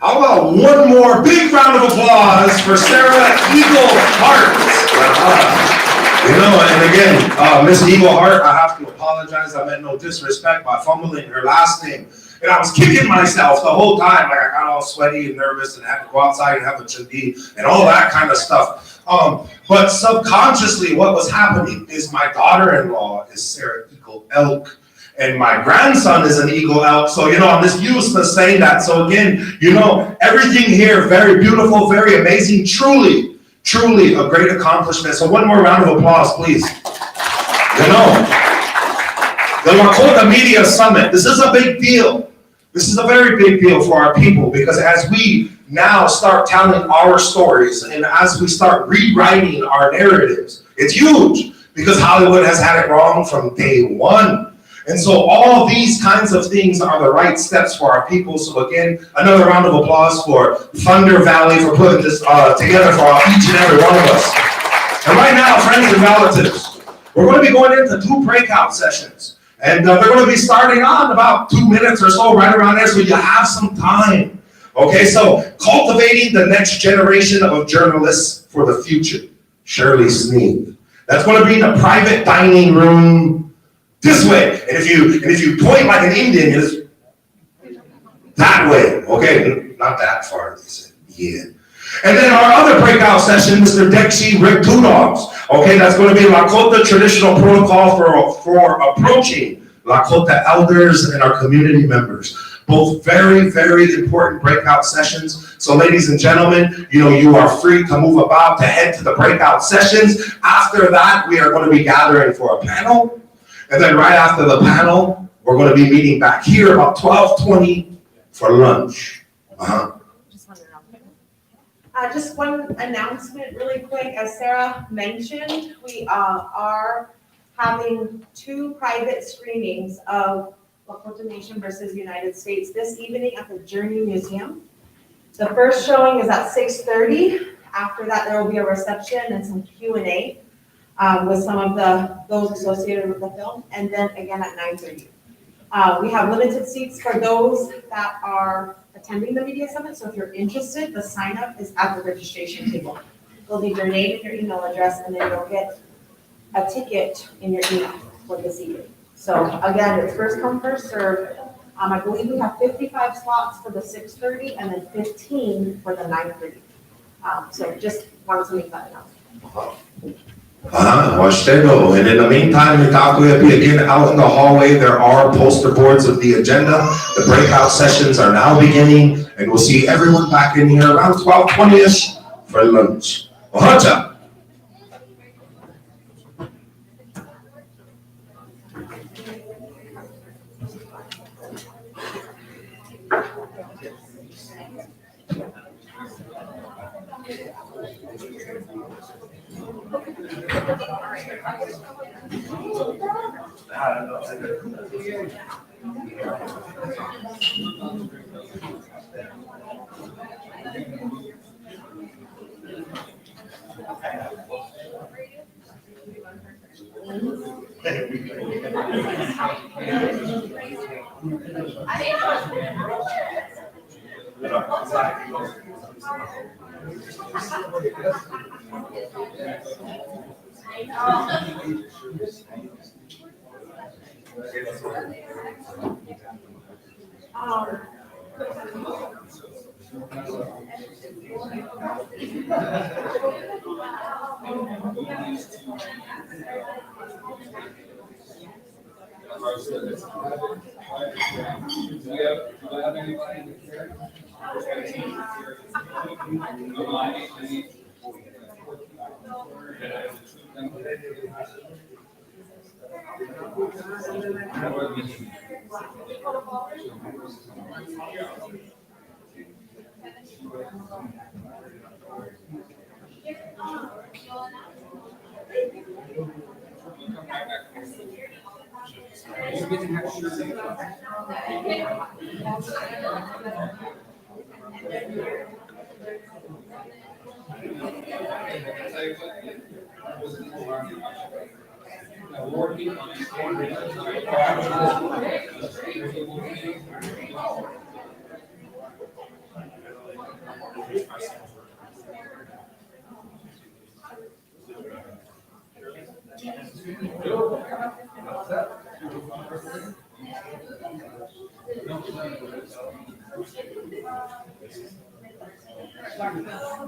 How about one more big round of applause for Sarah Eaglehart? And again, Miss Eaglehart, I have to apologize. I meant no disrespect by fumbling her last name. And I was kicking myself the whole time. Like I got all sweaty and nervous and had to go outside and have a chadi and all that kind of stuff. But subconsciously what was happening is my daughter-in-law is Sarah Eagle Elk. And my grandson is an Eagle Elk. So, I'm just used to saying that. So again, everything here, very beautiful, very amazing, truly a great accomplishment. So one more round of applause, please. The Lakota Media Summit, this is a big deal. This is a very big deal for our people, because as we now start telling our stories and as we start rewriting our narratives, it's huge, because Hollywood has had it wrong from day one. And so all these kinds of things are the right steps for our people. So again, another round of applause for Thunder Valley for putting this together for each and every one of us. And right now, friends and relatives, we're going to be going into 2 breakout sessions. And they're going to be starting on about 2 minutes or so, right around there, so you have some time. Okay, so cultivating the next generation of journalists for the future. Shirley Sneed. That's going to be in the private dining room this way. And if you point like an Indian, it's that way. Okay, not that far. They said, yeah. And then our other breakout session, Mr. Dexy Rick Two Dogs. Okay, that's going to be Lakota traditional protocol for approaching Lakota elders and our community members. Both very, very important breakout sessions. So ladies and gentlemen, you are free to move about to head to the breakout sessions. After that, we are going to be gathering for a panel. And then right after the panel, we're going to be meeting back here about 12:20 for lunch. Just one announcement really quick. As Sarah mentioned, we are having 2 private screenings of Lakota Nation versus United States this evening at the Journey Museum. The first showing is at 6:30. After that, there will be a reception and some Q&A. With some of those associated with the film, and then again at 9:30. We have limited seats for those that are attending the media summit, so if you're interested, the sign up is at the registration table. You'll leave your name and your email address, and then you'll get a ticket in your email for this evening. So again, it's first come, first serve. I believe we have 55 slots for the 6:30 and then 15 for the 9:30. So just wanted to make that announcement. And in the meantime, again, out in the hallway, there are poster boards of the agenda. The breakout sessions are now beginning, and we'll see everyone back in here around 12:20-ish for lunch. Ohacha.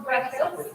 Breakfast.